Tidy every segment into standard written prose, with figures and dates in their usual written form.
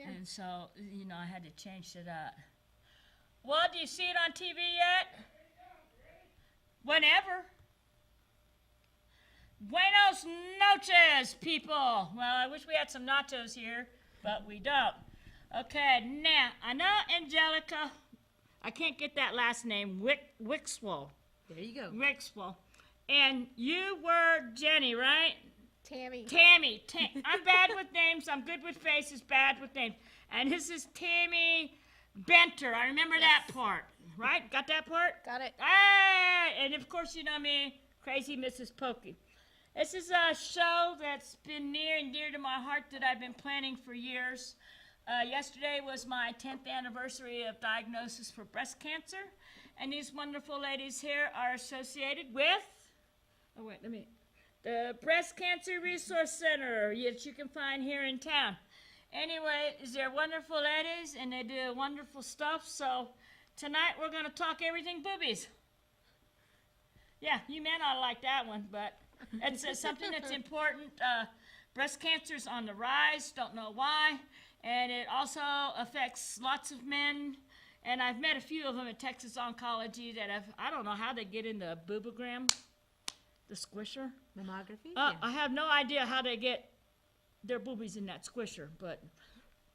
Yeah. And so, I had to change to that. Well, do you see it on TV yet? Whenever. Buenos noches, people. Well, I wish we had some nachos here, but we don't. Okay, now, I know Angelica, I can't get that last name, Wikswo. There you go. Wikswo. And you were Jenny, right? Tammy. Tammy. I'm bad with names. I'm good with faces, bad with names. And this is Tammy Benter. I remember that part, right? Got that part? Got it. Hey! And of course, you know me, Crazy Mrs. Pokey. This is a show that's been near and dear to my heart that I've been planning for years. Yesterday was my 10th anniversary of diagnosis for breast cancer. And these wonderful ladies here are associated with, the Breast Cancer Resource Center that you can find here in town. Anyway, they're wonderful ladies and they do wonderful stuff. So tonight we're going to talk everything boobies. Yeah, you may not like that one, but it's something that's important. Breast cancer's on the rise, don't know why. And it also affects lots of men. And I've met a few of them at Texas Oncology that I don't know how they get in the boobogram, the squisher. Mammography? Yeah. I have no idea how they get their boobies in that squisher, but.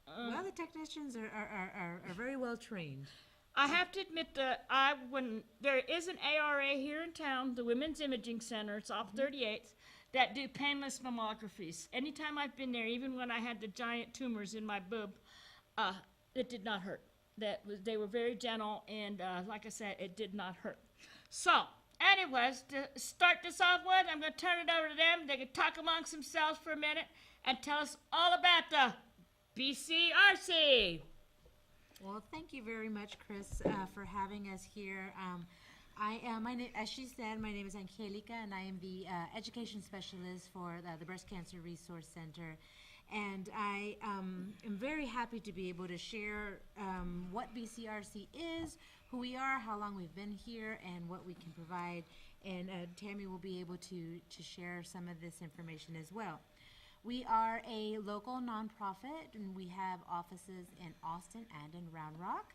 Well, the technicians are very well trained. I have to admit that when there is an ARA here in town, the Women's Imaging Center, it's off 38th, that do painless mammographies. Anytime I've been there, even when I had the giant tumors in my boob, it did not hurt. They were very gentle, and like I said, it did not hurt. So, anyways, to start this off with, I'm going to turn it over to them. They can talk amongst themselves for a minute and tell us all about the BCRC. Well, thank you very much, Chris, for having us here. As she said, my name is Angelica, and I am the education specialist for the Breast Cancer Resource Center. And I am very happy to be able to share what BCRC is, who we are, how long we've been here, and what we can provide. And Tammy will be able to share some of this information as well. We are a local nonprofit, and we have offices in Austin and in Round Rock.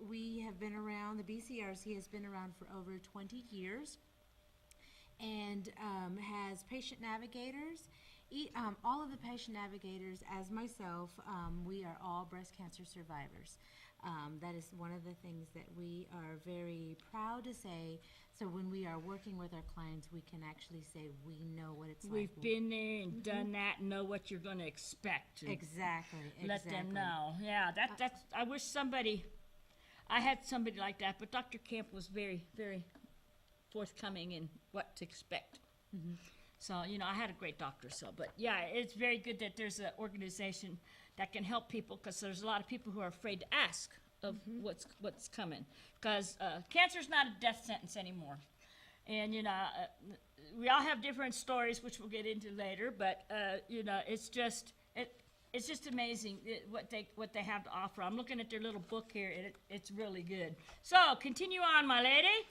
We have been around, the BCRC has been around for over 20 years and has patient navigators. All of the patient navigators, as myself, we are all breast cancer survivors. That is one of the things that we are very proud to say. So when we are working with our clients, we can actually say we know what it's like. We've been there and done that and know what you're going to expect. Exactly. Let them know. Yeah, that's. I wish I had somebody like that, but Dr. Camp was very, very forthcoming in what to expect. Mm-hmm. So, I had a great doctor. But yeah, it's very good that there's an organization that can help people, because there's a lot of people who are afraid to ask of what's coming, because cancer's not a death sentence anymore. And we all have different stories, which we'll get into later, but it's just amazing what they have to offer. I'm looking at their little book here, and it's really good. So continue on, my lady.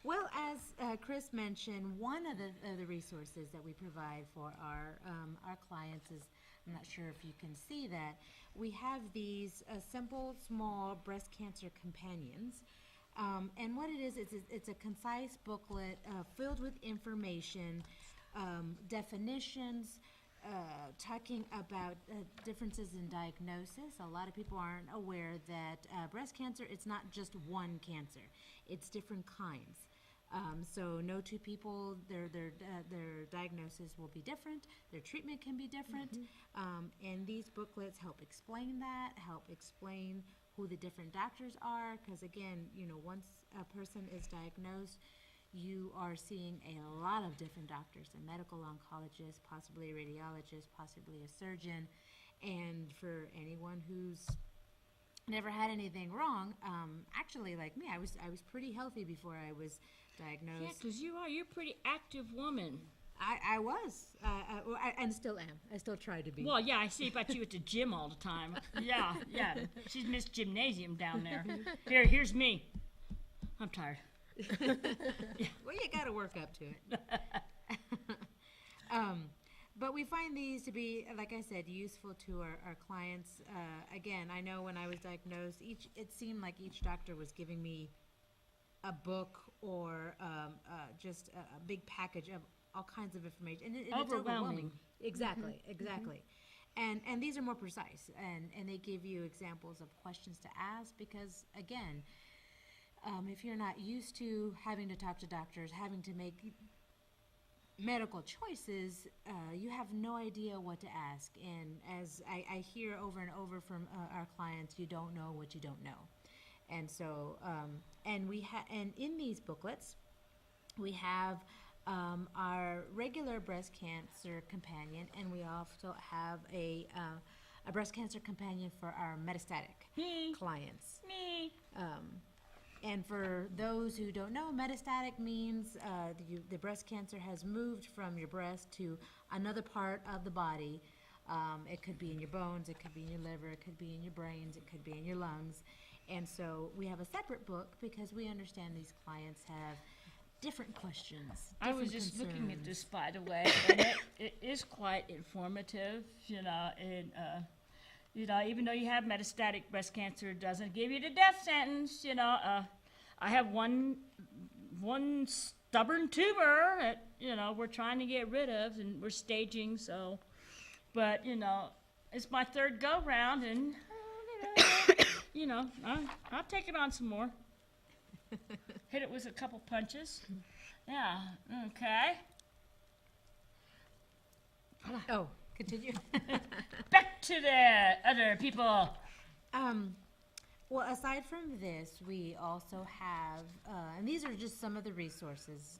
Well, as Chris mentioned, one of the resources that we provide for our clients is, I'm not sure if you can see that, we have these simple, small breast cancer companions. And what it is, it's a concise booklet filled with information, definitions, talking about differences in diagnosis. A lot of people aren't aware that breast cancer, it's not just one cancer. It's different kinds. So no two people, their diagnosis will be different, their treatment can be different, and these booklets help explain that, help explain who the different doctors are, because again, once a person is diagnosed, you are seeing a lot of different doctors, a medical oncologist, possibly a radiologist, possibly a surgeon, and for anyone who's never had anything wrong, actually like me, I was pretty healthy before I was diagnosed. Yeah, because you're a pretty active woman. I was, and still am. I still try to be. Well, yeah, I see about you at the gym all the time. Yeah. She's Miss Gymnasium down there. Here's me. I'm tired. Well, you got to work up to it. But we find these to be, like I said, useful to our clients. Again, I know when I was diagnosed, it seemed like each doctor was giving me a book or just a big package of all kinds of information. And it's overwhelming. Exactly, exactly. And these are more precise, and they give you examples of questions to ask because, again, if you're not used to having to talk to doctors, having to make medical choices, you have no idea what to ask. And as I hear over and over from our clients, you don't know what you don't know. And so, and in these booklets, we have our regular breast cancer companion, and we also have a breast cancer companion for our metastatic clients. And for those who don't know, metastatic means the breast cancer has moved from your breast to another part of the body. It could be in your bones, it could be in your liver, it could be in your brains, it could be in your lungs. And so we have a separate book because we understand these clients have different questions. I was just looking at this, by the way, and it is quite informative, and even though you have metastatic breast cancer, it doesn't give you the death sentence, I have one stubborn tumor that, we're trying to get rid of, and we're staging, so, but, it's my third go-round, and, I'll take it on some more. Hit it with a couple punches. Yeah, okay. Oh, continue. Back to the other people. Well, aside from this, we also have, and these are just some of the resources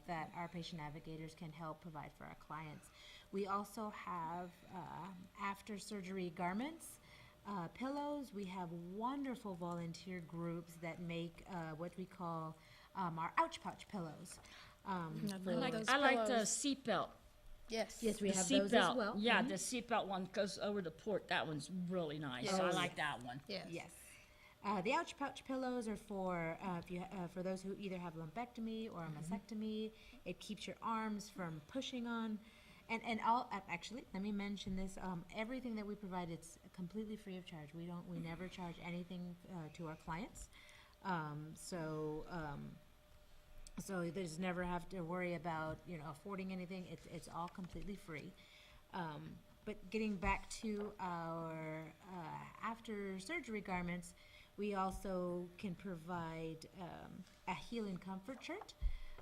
that our patient navigators can help provide for our clients. We also have after surgery garments, pillows. We have wonderful volunteer groups that make what we call our ouch pouch pillows. I like the seatbelt. Yes, we The have those as seatbelt. well. Yeah, the seatbelt one goes over the port. That one's really nice. Yes. I like that one. Yes. Yes. The ouch pouch pillows are for for those who either have lumpectomy or a mastectomy. It keeps your arms from pushing on, and all actually. Let me mention this. Everything that we provide, it's completely free of charge. We never charge anything to our clients. So there's never have to worry about affording anything. It's all completely free. But getting back to our after surgery garments, we also can provide a healing comfort shirt,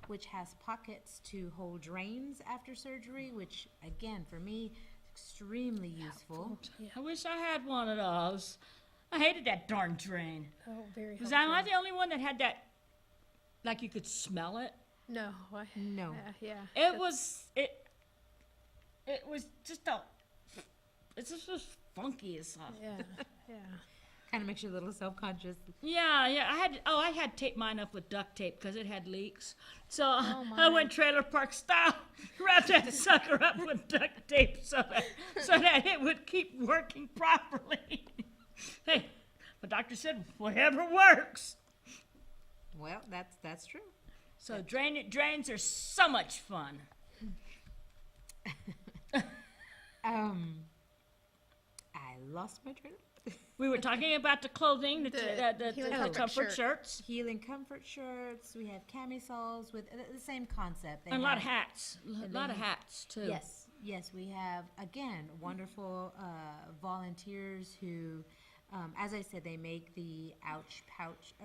which has pockets to hold drains after surgery, which again for me extremely useful. I wish I had one of those. I hated that darn drain. Oh, very helpful. Was I the only one that had that? Like you could smell it. No. No. Yeah. It was just it's just funky as stuff. Yeah. Kind of makes you a little self-conscious. Yeah. I had taped mine up with duct tape because it had leaks. So I my. went trailer park style, wrapped that sucker up with duct tape so that it would keep working properly. Hey, the doctor said whatever works. Well, that's true. So drains are so much fun. I lost my train of We were talking about the clothing, the healing comfort shirts, healing comfort shirts. We have camisoles with the same concept. They and a lot of have- hats. A lot of hats too. Yes, we have again wonderful volunteers who, as I said, they make the ouch pouch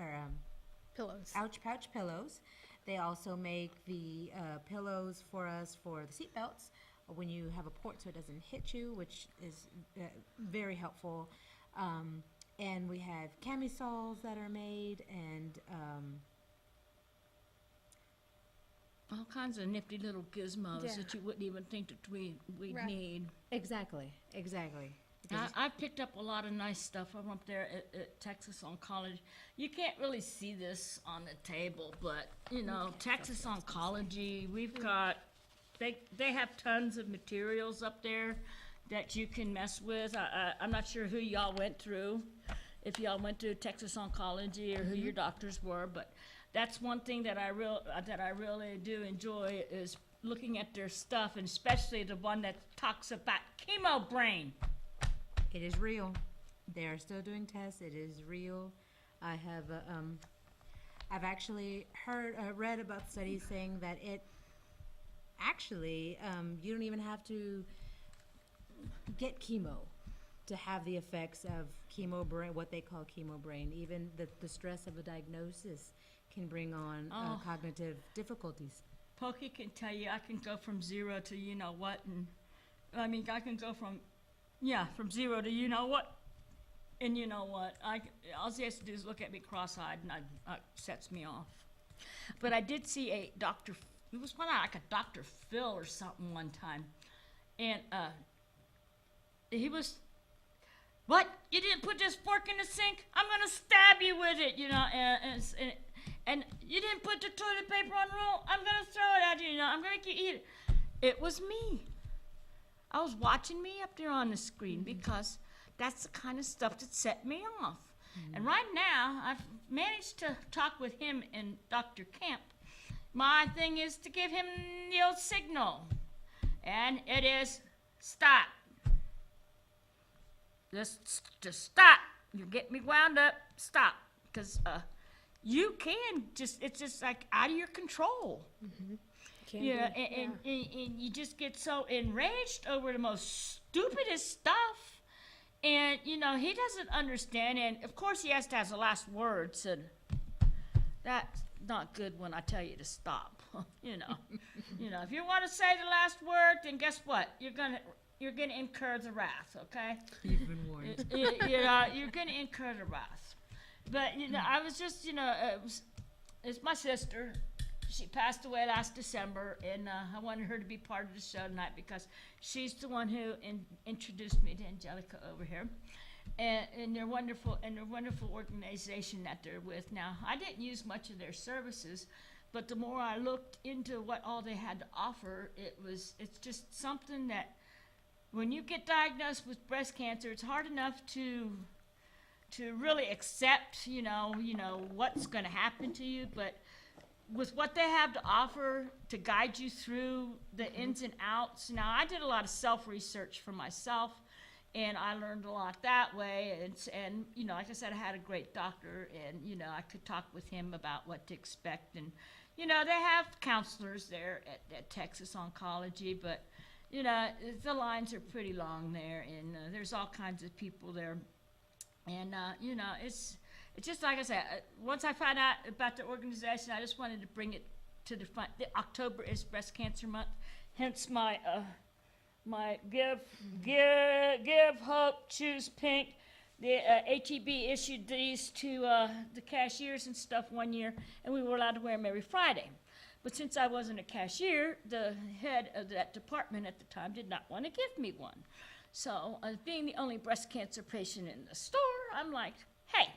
Pillows. ouch pouch pillows. They also make the pillows for us for the seat belts when you have a port so it doesn't hit you, which is very helpful. And we have camisoles that are made and All kinds of nifty little gizmos Yeah. that you wouldn't even think that we'd Right. need. exactly. Because I picked up a lot of nice stuff. I'm up there at Texas Oncology. You can't really see this on the table, but Texas Oncology, we've got. They have tons of materials up there that you can mess with. I'm not sure who y'all went through, if y'all went to Texas Oncology or who your doctors were, but that's one thing that I really do enjoy is looking at their stuff, and especially the one that talks about chemo brain. It is real. They are still doing tests. It is real. I have, I've actually read about studies saying that it actually, you don't even have to get chemo to have the effects of chemo brain, what they call chemo brain. Even the stress of a diagnosis can bring on cognitive difficulties. Pokey can tell you I can go from 0 to you know what, and I mean I can go from 0 to you know what, and you know what. All he has to do is look at me cross-eyed, and it sets me off. But I did see a doctor. It was like a Dr. Phil or something one time, and he was. What? You didn't put this fork in the sink? I'm gonna stab you with it, you know. And you didn't put the toilet paper on roll? I'm gonna throw it at you, you know. I'm gonna make you eat it. It was me. I was watching me up there on the screen because that's the kind of stuff that set me off. And right now, I've managed to talk with him and Dr. Camp. My thing is to give him the old signal, and it is stop. Just stop. You get me wound up. Stop, because you can it's just like out of your control. Yeah, and you just get so enraged over the most stupidest stuff, and you know he doesn't understand. And of course he has to have the last words, and that's not good when I tell you to stop. you know, if you want to say the last word, then guess what? You're gonna incur the wrath, okay? You've been warned. You're gonna incur the wrath. But I was just, it's my sister. She passed away last December, and I wanted her to be part of the show tonight because she's the one who introduced me to Angelica over here, and their wonderful organization that they're with now. I didn't use much of their services, but the more I looked into what all they had to offer, it's just something that. When you get diagnosed with breast cancer, it's hard enough to really accept, what's going to happen to you. But with what they have to offer to guide you through the ins and outs, now I did a lot of self-research for myself, and I learned a lot that way. And like I said, I had a great doctor, and I could talk with him about what to expect. And they have counselors there at Texas Oncology, but. The lines are pretty long there, and there's all kinds of people there. And, it's just like I said, once I found out about the organization, I just wanted to bring it to the front. October is Breast Cancer Month, hence my give hope, choose pink. The HEB issued these to the cashiers and stuff one year, and we were allowed to wear them every Friday. But since I wasn't a cashier, the head of that department at the time did not want to give me one. So, being the only breast cancer patient in the store, I'm like, hey.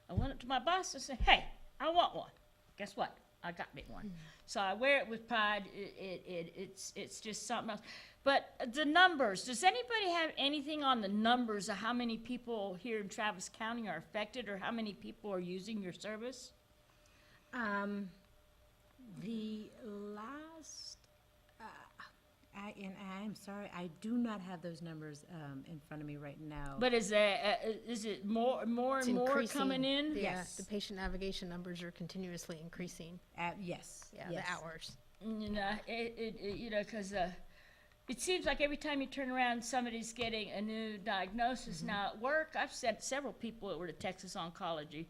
I went up to my boss and said, hey, I want one. Guess what? I got me one. So I wear it with pride. It's just something else. But the numbers, does anybody have anything on the numbers of how many people here in Travis County are affected or how many people are using your service? The last, I'm sorry, I do not have those numbers in front of me right now. But is it more and more coming in? Yes. The patient navigation numbers are continuously increasing. Yes. Yeah, yes. the hours. Because it seems like every time you turn around, somebody's getting a new diagnosis. Mm-hmm. Now at work, I've sent several people over to Texas Oncology.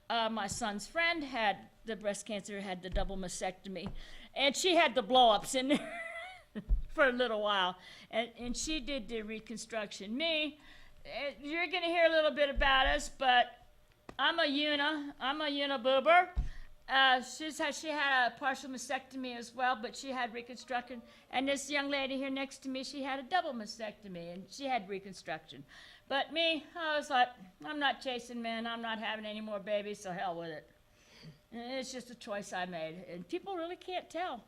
My son's friend had the breast cancer, had the double mastectomy, and she had the blow-ups in there for a little while, and she did the reconstruction. Me, you're going to hear a little bit about us, but I'm a uniboober. She had a partial mastectomy as well, but she had reconstruction. And this young lady here next to me, she had a double mastectomy, and she had reconstruction. But me, I was like, I'm not chasing men. I'm not having any more babies, so hell with it. And it's just a choice I made. And people really can't tell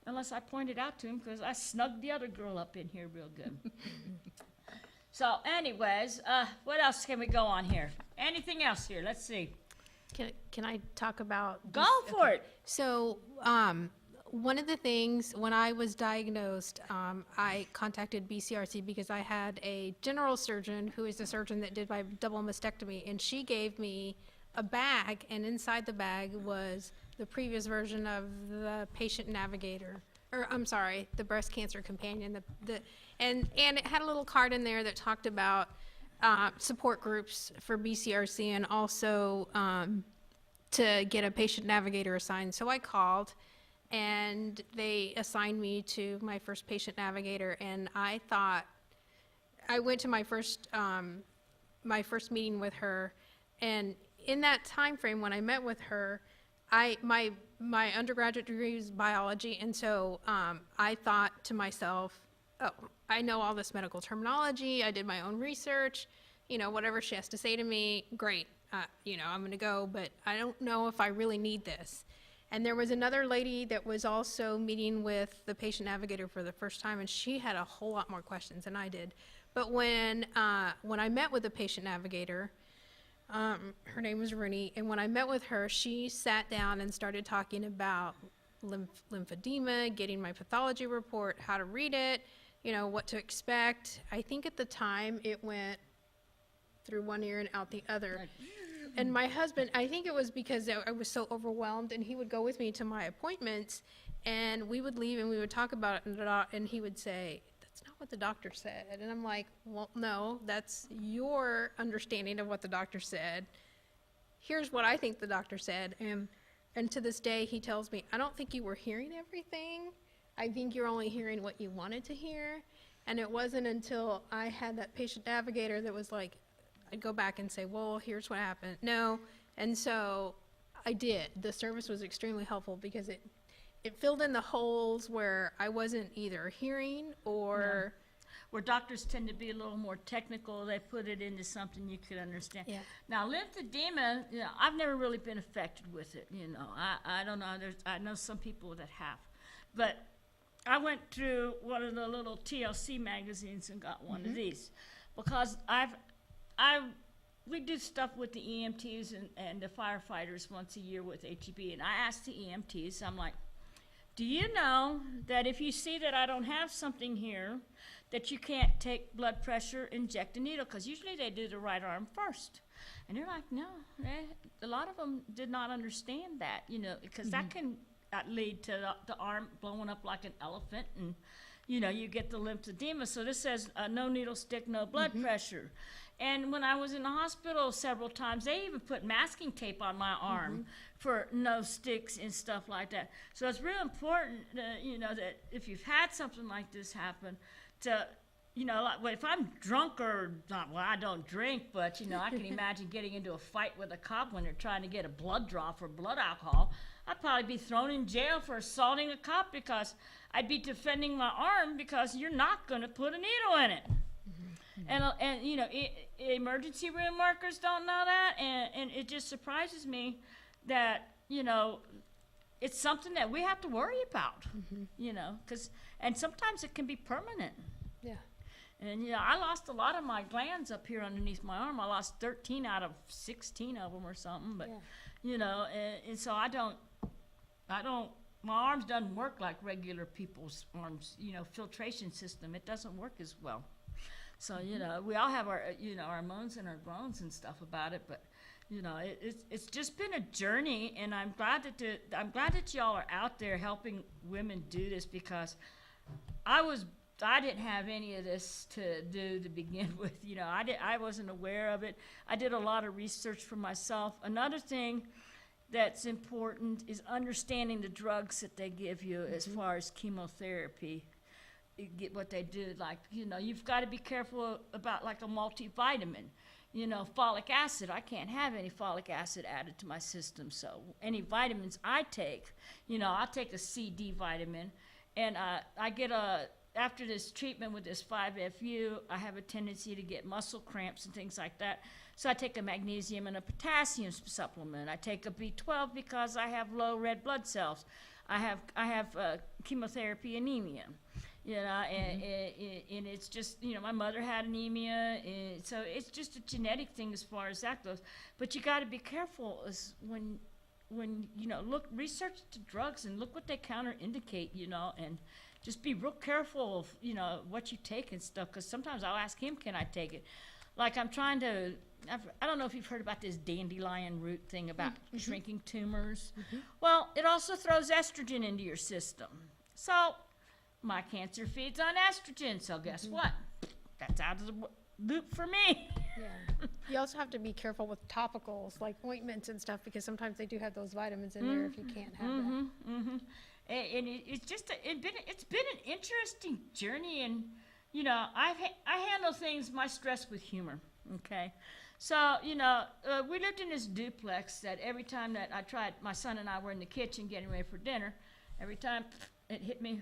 unless I point it out to them because I snugged the other girl up in here real good. So anyways, what else can we go on here? Anything else here? Let's see. Can I talk about? Go for it. So one of the things when I was diagnosed, I contacted BCRC because I had a general surgeon who is the surgeon that did my double mastectomy, and she gave me a bag, and inside the bag was the previous version of the patient navigator, or I'm sorry, the breast cancer companion. And it had a little card in there that talked about support groups for BCRC and also to get a patient navigator assigned. So I called, and they assigned me to my first patient navigator, and I went to my first meeting with her, and in that time frame when I met with her, my undergraduate degree was biology, and so I thought to myself, oh, I know all this medical terminology, I did my own research, whatever she has to say to me, great, I'm going to go, but I don't know if I really need this. And there was another lady that was also meeting with the patient navigator for the first time, and she had a whole lot more questions than I did. But when I met with the patient navigator, her name was Rooney, and when I met with her, she sat down and started talking about lymphedema, getting my pathology report, how to read it, what to expect. I think at the time it went through one ear and out the other. And my husband, I think it was because I was so overwhelmed, and he would go with me to my appointments, and we would leave and we would talk about it, and he would say, "That's not what the doctor said." And I'm like, well, no, that's your understanding of what the doctor said. Here's what I think the doctor said. And to this day, he tells me, I don't think you were hearing everything. I think you're only hearing what you wanted to hear. And it wasn't until I had that patient navigator that was like, I'd go back and say, well, here's what happened. No. And so I did. The service was extremely helpful because it filled in the holes where I wasn't either hearing or... Where doctors tend to be a little more technical, they put it into something you could understand. Yeah. Now, lymphedema, I've never really been affected with it, I don't know. I know some people that have. But I went through one of the little TLC magazines and got one of these because we do stuff with the EMTs and the firefighters once a year with HEB, and I asked the EMTs, I'm like, do you know that if you see that I don't have something here, that you can't take blood pressure, inject a needle? Because usually they do the right arm first. And they're like, no. A lot of them did not understand that, because that can lead to the arm blowing up like an elephant, and, you get the lymphedema. So this says no needle stick, no blood pressure. And when I was in the hospital several times, they even put masking tape on my arm for no sticks and stuff like that. So it's real important, that if you've had something like this happen, to, like, if I'm drunk or not, well, I don't drink, but, I can imagine getting into a fight with a cop when they're trying to get a blood draw for blood alcohol. I'd probably be thrown in jail for assaulting a cop because I'd be defending my arm because you're not going to put a needle in it. And emergency room workers don't know that, and it just surprises me that, it's something that we have to worry about, and sometimes it can be permanent. Yeah. And, I lost a lot of my glands up here underneath my arm. I lost 13 out of 16 of them or something, but, and so my arms doesn't work like regular people's arms, filtration system. It doesn't work as well. So, we all have our, our moans and our groans and stuff about it, but, it's just been a journey, and I'm glad that y'all are out there helping women do this, because I didn't have any of this to do to begin with. I wasn't aware of it. I did a lot of research for myself. Another thing that's important is understanding the drugs that they give you as far as chemotherapy. Get what they do, like, you've got to be careful about, like, a multivitamin. Folic acid, I can't have any folic acid added to my system, so any vitamins I take, I'll take a CD vitamin, and I get after this treatment with this 5-FU, I have a tendency to get muscle cramps and things like that, so I take a magnesium and a potassium supplement. I take a B12 because I have low red blood cells. I have chemotherapy anemia. And it's just, my mother had anemia, and so it's just a genetic thing as far as that goes. But you got to be careful when when research the drugs and look what they counterindicate, and just be real careful of what you take and stuff. Because sometimes I'll ask him, can I take it? Like I'm trying to. I don't know if you've heard about this dandelion root thing about shrinking tumors. Well, it also throws estrogen into your system. So my cancer feeds on estrogen. So guess what? That's out of the loop for me. Yeah. You also have to be careful with topicals, like ointments and stuff, because sometimes they do have those vitamins in there if you can't have that. And it's just it's been an interesting journey, and I handle things, my stress, with humor. Okay, so we lived in this duplex that every time that I tried, my son and I were in the kitchen getting ready for dinner. Every time it hit me,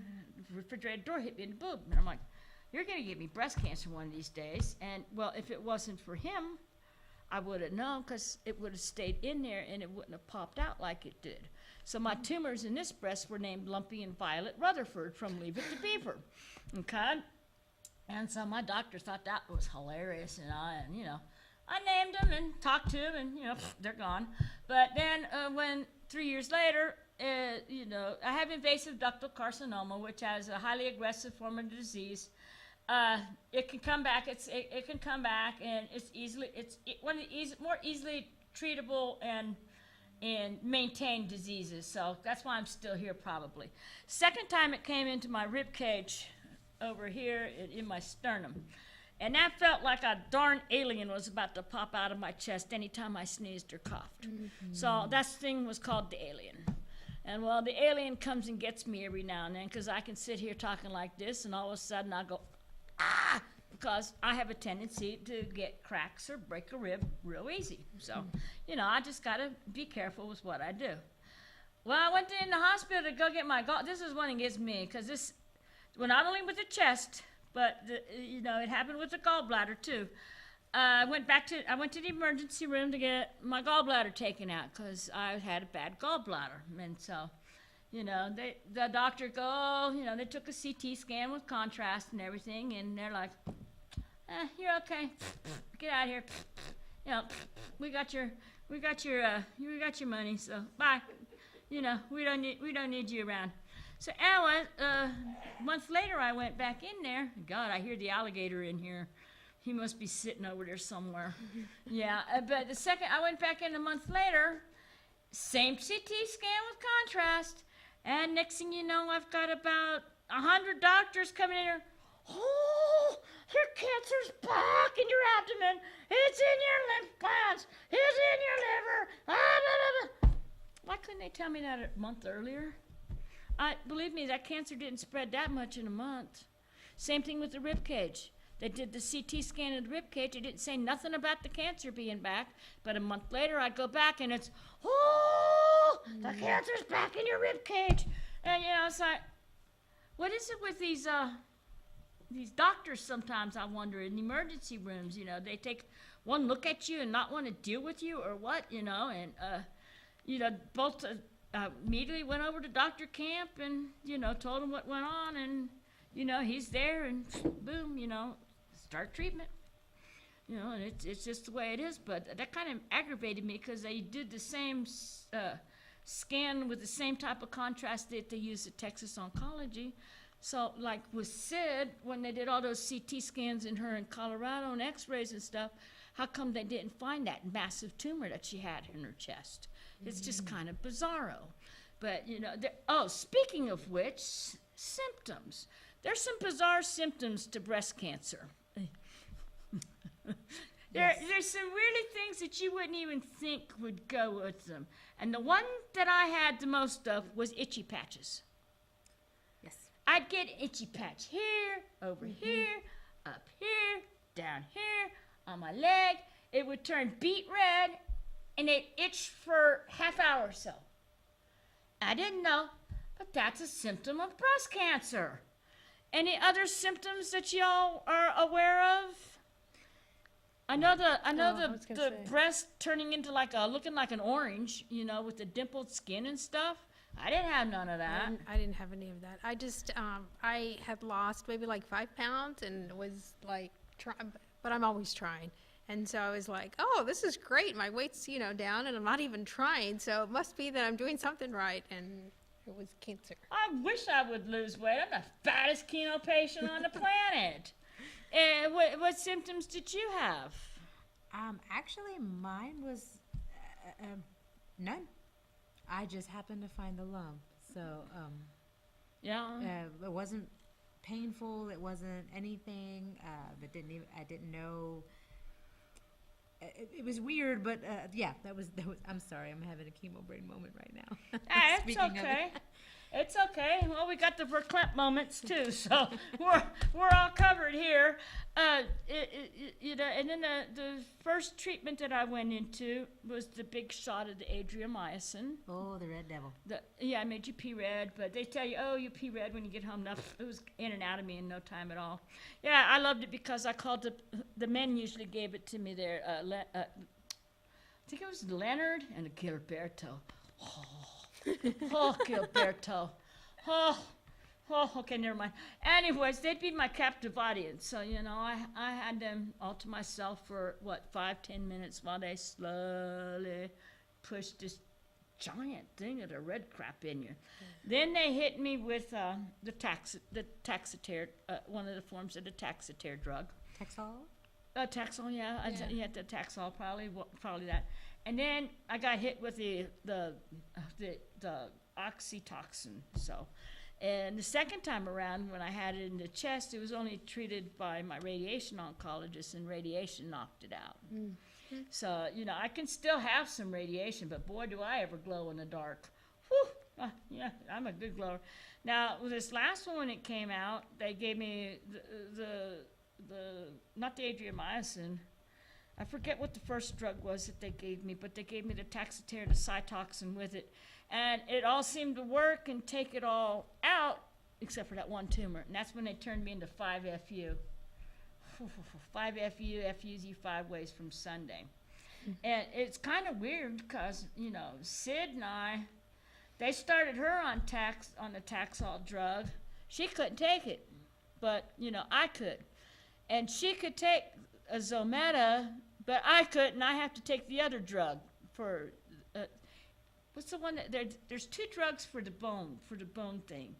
the refrigerator door hit me in the boob, and I'm like, "You're gonna give me breast cancer one of these days." And well, if it wasn't for him, I would have known, because it would have stayed in there and it wouldn't have popped out like it did. So my tumors in this breast were named Lumpy and Violet Rutherford from Leave It to Beaver. Okay? And so my doctor thought that was hilarious, and I named them and talked to them, and they're gone. But then when 3 years later, I have invasive ductal carcinoma, which has a highly aggressive form of disease. It can come back. It can come back, and it's one of the more easily treatable and maintained diseases. So that's why I'm still here, probably. Second time it came into my rib cage over here in my sternum, and that felt like a darn alien was about to pop out of my chest anytime I sneezed or coughed. So that thing was called the alien. And well, the alien comes and gets me every now and then, because I can sit here talking like this, and all of a sudden I go, ah, because I have a tendency to get cracks or break a rib real easy. So, I just got to be careful with what I do. Well, I went in the hospital to go get my this is one that gets me, because this, well, not only with the chest, but it happened with the gallbladder too. I went to the emergency room to get my gallbladder taken out, because I had a bad gallbladder. And so, the doctor they took a CT scan with contrast and everything, and they're like, you're okay. Get out of here. We got your money, so bye. We don't need you around. So anyway, a month later I went back in there. God, I hear the alligator in here. He must be sitting over there somewhere. Yeah, but the second I went back in a month later, same CT scan with contrast, and next thing you know, I've got about 100 doctors coming in here. Oh, your cancer's back in your abdomen. It's in your lymph glands. It's in your liver. Ah, blah, blah, blah. Why couldn't they tell me that a month earlier? Believe me, that cancer didn't spread that much in a month. Same thing with the rib cage. They did the CT scan of the rib cage. They didn't say nothing about the cancer being back. But a month later, I go back, and it's, the cancer's back in your rib cage. And, it's like, what is it with these doctors sometimes, I wonder, in emergency rooms? They take one look at you and not want to deal with you, or what, and, both immediately went over to Dr. Camp and, told him what went on, and, he's there, and boom, start treatment. And it's just the way it is. But that kind of aggravated me, because they did the same scan with the same type of contrast that they used at Texas Oncology. So, like with Sid, when they did all those CT scans in her in Colorado and x-rays and stuff, how come they didn't find that massive tumor that she had in her chest? It's just kind of bizarro. But, speaking of which, symptoms. There's some bizarre symptoms to breast cancer. There's some really things that you wouldn't even think would go with them. And the one that I had the most of was itchy patches. Yes. I'd get an itchy patch here, over here, up here, down here, on my leg. It would turn beet red, and it itched for half hour or so. I didn't know, but that's a symptom of breast cancer. Any other symptoms that y'all are aware of? I know the breast turning into looking like an orange, with the dimpled skin and stuff. I didn't have none of that. I didn't have any of that. I just, I had lost maybe like 5 pounds and was like, but I'm always trying. And so I was like, oh, this is great. My weight's, down and I'm not even trying. So it must be that I'm doing something right. And it was cancer. I wish I would lose weight. I'm the fattest chemo patient on the planet. And what symptoms did you have? Actually, mine was none. I just happened to find the lump. So, it wasn't painful. It wasn't anything. I didn't know. It was weird, but that was. I'm sorry, I'm having a chemo brain moment right now. It's Speaking of okay. it. It's okay. Well, we got the verklempt moments too, so we're all covered here. And then the first treatment that I went into was the big shot of the adriamycin. Oh, the red devil. I made you pee red, but they tell you, oh, you pee red when you get home. No, it was in and out of me in no time at all. Yeah, I loved it because I called the men usually gave it to me there. I think it was Leonard and Gilberto. Oh, Gilberto. Oh, okay, never mind. Anyways, they'd be my captive audience. So, I had them all to myself for, 5-10 minutes while they slowly pushed this giant thing of the red crap in you. Then they hit me with the Taxotere, one of the forms of the Taxotere drug. Texol? Taxol, yeah. You had the Taxol, probably that. And then I got hit with the oxytocin. So, and the second time around when I had it in the chest, it was only treated by my radiation oncologist, and radiation knocked it out. Mm-hmm. So, I can still have some radiation, but boy, do I ever glow in the dark. Whew, I'm a good glower. Now, with this last one, when it came out, they gave me the not the adriamycin. I forget what the first drug was that they gave me, but they gave me the Taxotere, the Cytoxin with it. And it all seemed to work and take it all out, except for that one tumor. And that's when they turned me into 5FU. 5FU, FUs you 5 ways from Sunday. And it's kind of weird because, Sid and I, they started her on the Taxol drug. She couldn't take it, but, I could. And she could take a Zometa, but I couldn't. I have to take the other drug for what's the one that there's 2 drugs for the bone thing,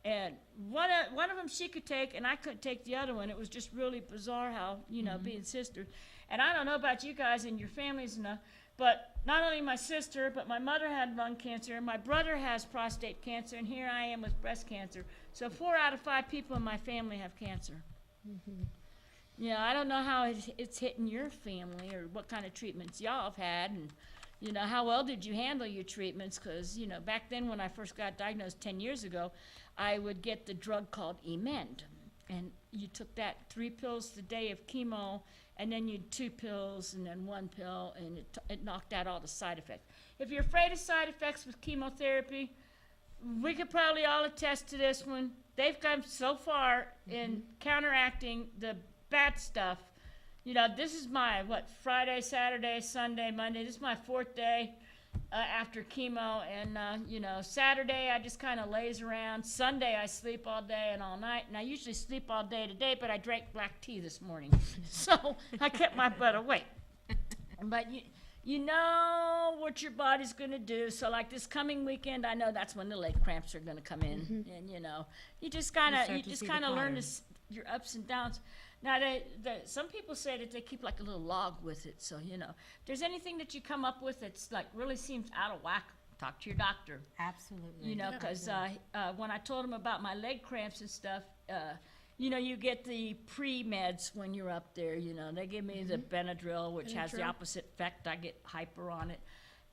and one of them she could take, and I couldn't take the other one. It was just really bizarre how being sisters. And I don't know about you guys and your families enough, but not only my sister, but my mother had lung cancer, and my brother has prostate cancer, and here I am with breast cancer. So 4 out of 5 people in my family have cancer. Mm-hmm. I don't know how it's hitting your family or what kind of treatments y'all have had, and, how well did you handle your treatments? Because, back then when I first got diagnosed 10 years ago, I would get the drug called Emend. And you took that 3 pills a day of chemo, and then you 2 pills, and then 1 pill, and it knocked out all the side effects. If you're afraid of side effects with chemotherapy, we could probably all attest to this one. They've come so far in counteracting the bad stuff. This is my Friday, Saturday, Sunday, Monday. This is my 4th day after chemo, and Saturday I just kind of lays around. Sunday I sleep all day and all night, and I usually sleep all day today, but I drank black tea this morning, so I kept my butt awake. But you know what your body's going to do. So like this coming weekend, I know that's when the leg cramps are going to come in, and you just kind of learn your ups and downs. Now, some people say that they keep like a little log with it. So, if there's anything that you come up with that's like really seems out of whack, talk to your doctor. Absolutely. Because when I told them about my leg cramps and stuff, you get the pre-meds when you're up there. They give me the Benadryl, which has the opposite effect. I get hyper on it.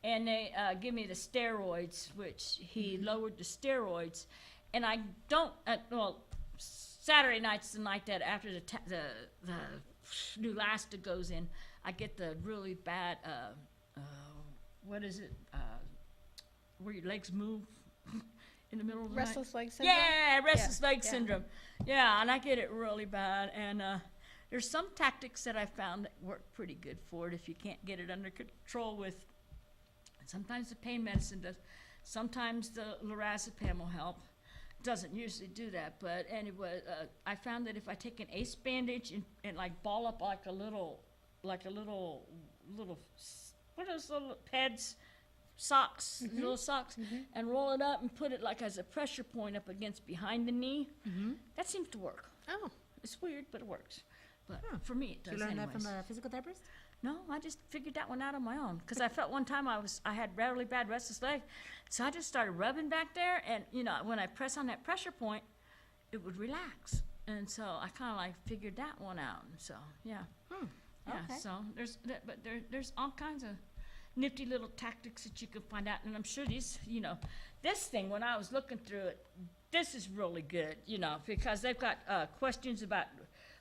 And they give me the steroids, which he lowered the steroids. And I don't, Saturday night's the night that after the Neulasta goes in, I get the really bad, what is it, where your legs move in the middle of the Restless night? leg syndrome? Yeah, restless leg syndrome. Yeah, and I get it really bad. And there's some tactics that I found that work pretty good for it if you can't get it under control with, sometimes the pain medicine does, sometimes the lorazepam will help. Doesn't usually do that, but anyway, I found that if I take an ace bandage and like ball up like a little like a little, what are those little pads, socks, little socks, and roll it up and put it like as a pressure point up against behind the knee. That seems to work. Oh, It's weird, but it works. But for me, it Did does you learn that anyways. from a physical therapist? No, I just figured that one out on my own. Because I felt one time I had really bad restless leg. So I just started rubbing back there. And, when I press on that pressure point, it would relax. And so I kind of like figured that one out. And so, yeah. Yeah, Okay. so there's all kinds of nifty little tactics that you can find out. And I'm sure these, this thing, when I was looking through it, this is really good, because they've got questions about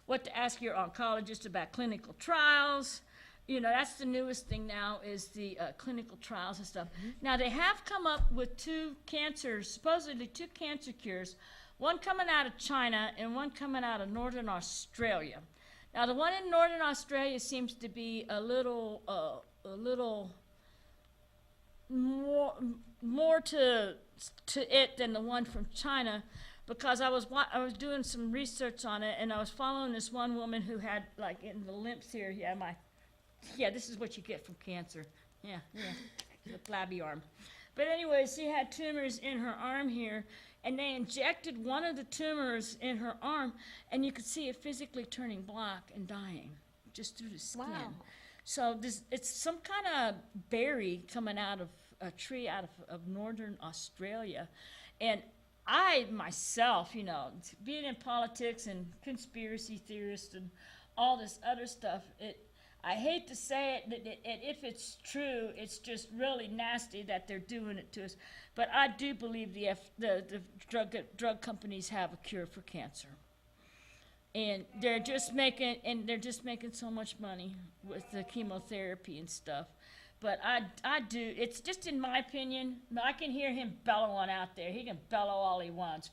what to ask your oncologist about clinical trials. That's the newest thing now is the clinical trials and stuff. Now, they have come up with supposedly two cancer cures, one coming out of China and one coming out of Northern Australia. Now, the one in Northern Australia seems to be a little more to it than the one from China, because I was doing some research on it, and I was following this one woman who had, like, in the lymphs here, this is what you get from cancer. Yeah, the flabby arm. But anyway, she had tumors in her arm here, and they injected one of the tumors in her arm, and you could see it physically turning black and dying just through the skin. Wow. So it's some kind of berry coming out of a tree out of Northern Australia. And I myself, being in politics and conspiracy theorist and all this other stuff, I hate to say it, and if it's true, it's just really nasty that they're doing it to us. But I do believe the drug companies have a cure for cancer, and they're just making so much money with the chemotherapy and stuff. But I do. It's just in my opinion. I can hear him bellowing out there. He can bellow all he wants,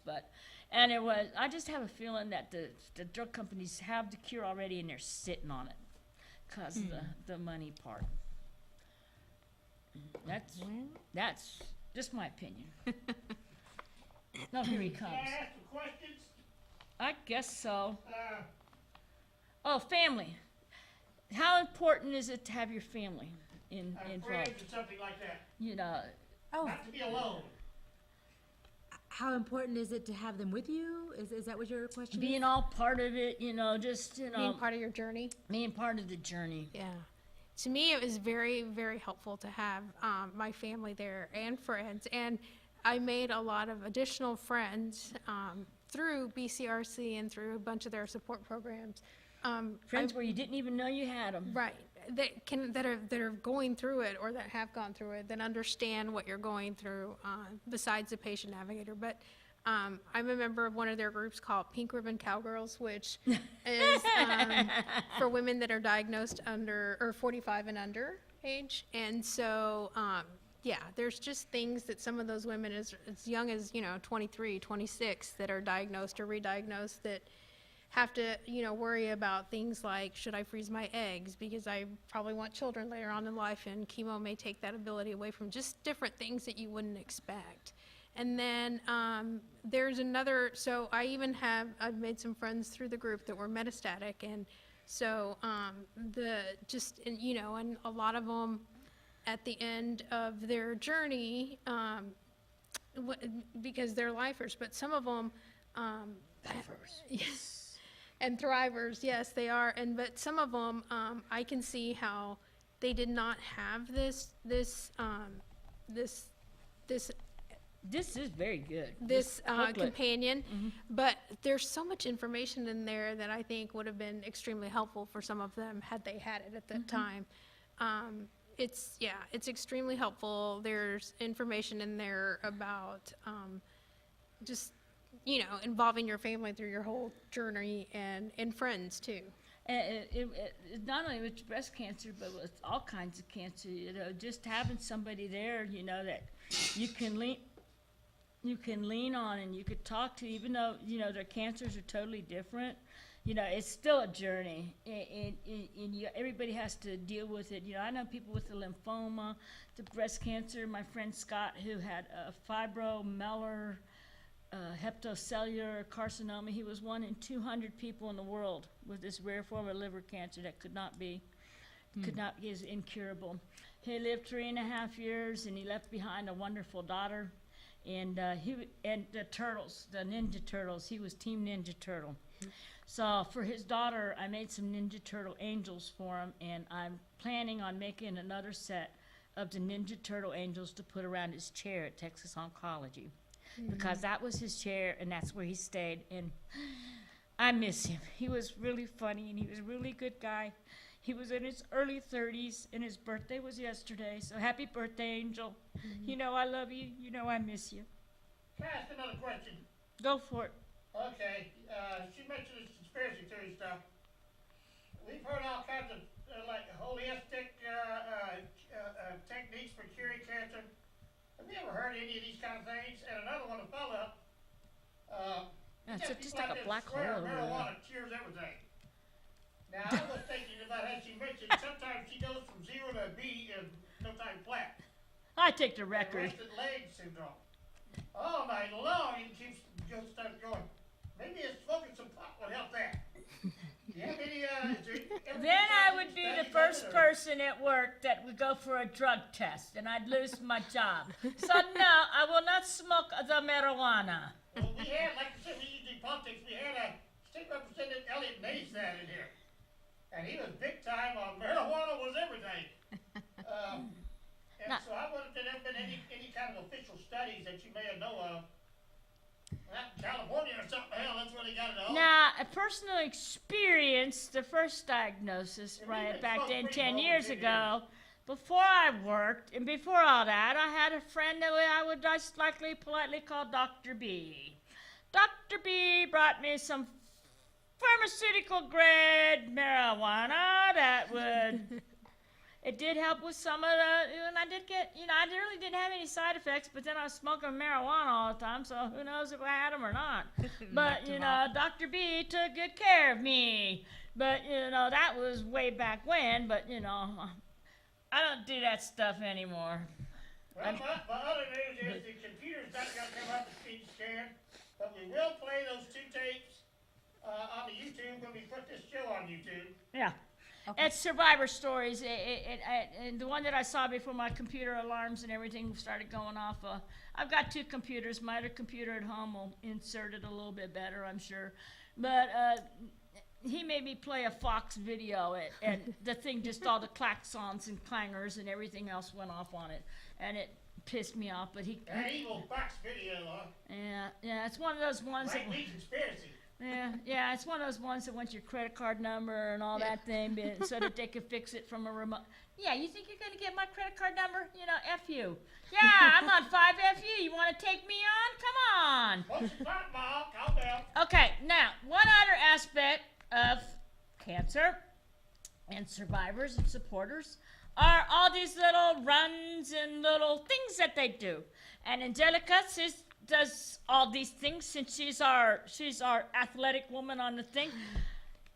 I just have a feeling that the drug companies have the cure already, and they're sitting on it. Because the money part. That's just my opinion. No, here he comes. Can I ask some questions? I guess so. Oh, family. How important is it to have your family involved? Friends or something like that. Oh, Not to be alone. how important is it to have them with you? Is that what your question is? Being all part of it, just, being part of your journey. being part of the journey. Yeah. To me, it was very, very helpful to have my family there and friends. And I made a lot of additional friends through BCRC and through a bunch of their support programs. Friends where you didn't even know you had them. Right. That are going through it or that have gone through it, that understand what you're going through besides the patient navigator. But I'm a member of one of their groups called Pink Ribbon Cowgirls, which is for women that are diagnosed under or 45 and under age. And so, there's just things that some of those women as young as, 23, 26 that are diagnosed or re-diagnosed that have to, worry about things like, should I freeze my eggs because I probably want children later on in life, and chemo may take that ability away from just different things that you wouldn't expect. And then there's another, so I've made some friends through the group that were metastatic, and so and a lot of them at the end of their journey, because they're lifers, but some of them, yes. And thrivers, yes, they are. But some of them, I can see how they did not have this This is very good. this booklet. companion. But there's so much information in there that I think would have been extremely helpful for some of them had they had it at that time. It's extremely helpful. There's information in there about just involving your family through your whole journey and friends too. And it not only with breast cancer, but with all kinds of cancer. Just having somebody there, that you can lean on and you could talk to, even though their cancers are totally different. It's still a journey, and everybody has to deal with it. I know people with the lymphoma, the breast cancer. My friend Scott, who had a fibromelar hepatocellular carcinoma. He was 1 in 200 people in the world with this rare form of liver cancer that could not be is incurable. He lived 3.5 years, and he left behind a wonderful daughter. And and the turtles, the Ninja Turtles, he was Team Ninja Turtle. So for his daughter, I made some Ninja Turtle angels for him, and I'm planning on making another set of the Ninja Turtle angels to put around his chair at Texas Oncology. Because that was his chair, and that's where he stayed. And I miss him. He was really funny, and he was a really good guy. He was in his early 30s, and his birthday was yesterday. So happy birthday, Angel. You know I love you. You know I miss you. Can I ask another question? Go for it. Okay, she mentioned this conspiracy theory stuff. We've heard all kinds of like holistic techniques for curing cancer. Have you ever heard any of these kind of things? And another one to follow up. It's just like a black hole over there. Marijuana cures everything. Now I was thinking about, as she mentioned, sometimes she goes from 0 to B in no time flat. I take the record. Wasted leg syndrome. All night long, it keeps just starts going. Maybe smoking some pot would help that. Yeah, maybe, Then I would be the first person at work that would go for a drug test, and I'd lose my job. So no, I will not smoke the marijuana. Well, we had, like I said, we used to do politics. We had a state representative, Elliot Naysat, in here. And he was big time on marijuana was everything. And so I wonder if there have been any kind of official studies that you may have know of. Well, California or something, hell, that's where they got it all. Now, a personal experience, the first diagnosis, right back then, 10 years ago, before I worked, and before all that, I had a friend that I would just politely call Dr. B. Dr. B brought me some pharmaceutical grade marijuana that would, it did help with some of the, and I did get, I really didn't have any side effects, but then I was smoking marijuana all the time, so who knows if I had them or not. But, Dr. B took good care of me. But, that was way back when, but, I don't do that stuff anymore. Well, my other news is the computer's not going to come up the speed scan, but we will play those 2 tapes on the YouTube when we put this show on YouTube. Yeah. Okay. It's Survivor Stories. And the one that I saw before my computer alarms and everything started going off. I've got 2 computers. My other computer at home will insert it a little bit better, I'm sure. But he made me play a Fox video, and the thing just all the klaxons and clangers and everything else went off on it. And it pissed me off. But That evil Fox video, huh? Yeah, it's one of those ones that... Right-wing conspiracy. Yeah, it's one of those ones that wants your credit card number and all that thing, so that they can fix it from a remote. Yeah, you think you're going to get my credit card number? F you. Yeah, I'm on 5FU. You want to take me on? Come on. What's the thought, Mom? Calm down. Okay, now, one other aspect of cancer and survivors and supporters are all these little runs and little things that they do. And Angelica does all these things since she's our athletic woman on the thing.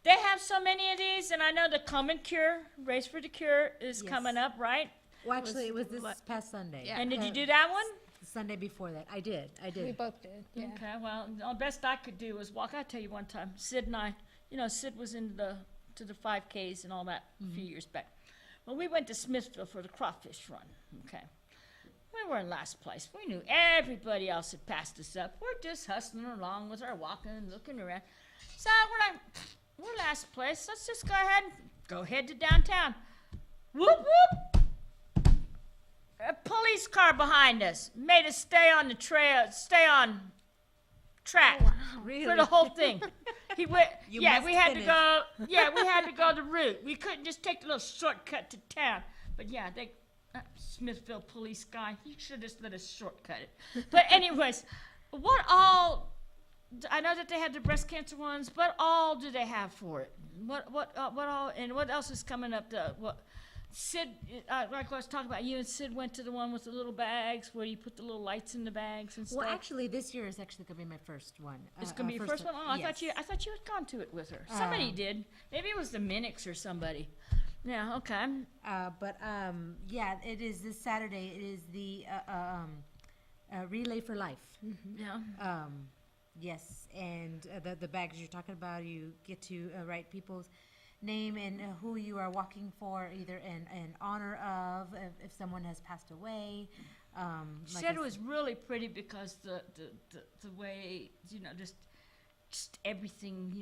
They have so many of these, and I know the Common Cure, Race for the Cure, is coming up, right? Well, actually, it was this past Sunday. Yeah. And did you do that one? The Sunday before that. I did. We both did. Yeah. Okay, well, the best I could do was walk. I'll tell you one time, Sid and I, Sid was into the 5Ks and all that a few years back. Well, we went to Smithville for the crawfish run, okay. We were in last place. We knew everybody else had passed us up. We're just hustling along with our walking and looking around. So we're last place. Let's just go ahead to downtown. Whoop, whoop. A police car behind us made us stay on the trail, stay on track for the whole thing. He went. We had to go. Yeah, we had to go the route. We couldn't just take the little shortcut to town. But yeah, Smithville police guy, he should have let us shortcut it. But anyways, what all? I know that they had the breast cancer ones. What all do they have for it? What all? And what else is coming up? Sid, like I was talking about, you and Sid went to the one with the little bags where you put the little lights in the bags and stuff. Well, actually, this year is actually going to be my first one. It's going to be your first one? Oh, I thought you had gone to it with her. Somebody did. Maybe it was the Minix or somebody. Yeah, okay. Yeah, it is this Saturday. It is the Relay for Life. Mm-hmm. Yeah. Yes, and the bags you're talking about, you get to write people's name and who you are walking for, either in honor of, if someone has passed away. She Like said I it was really pretty because the way, just everything,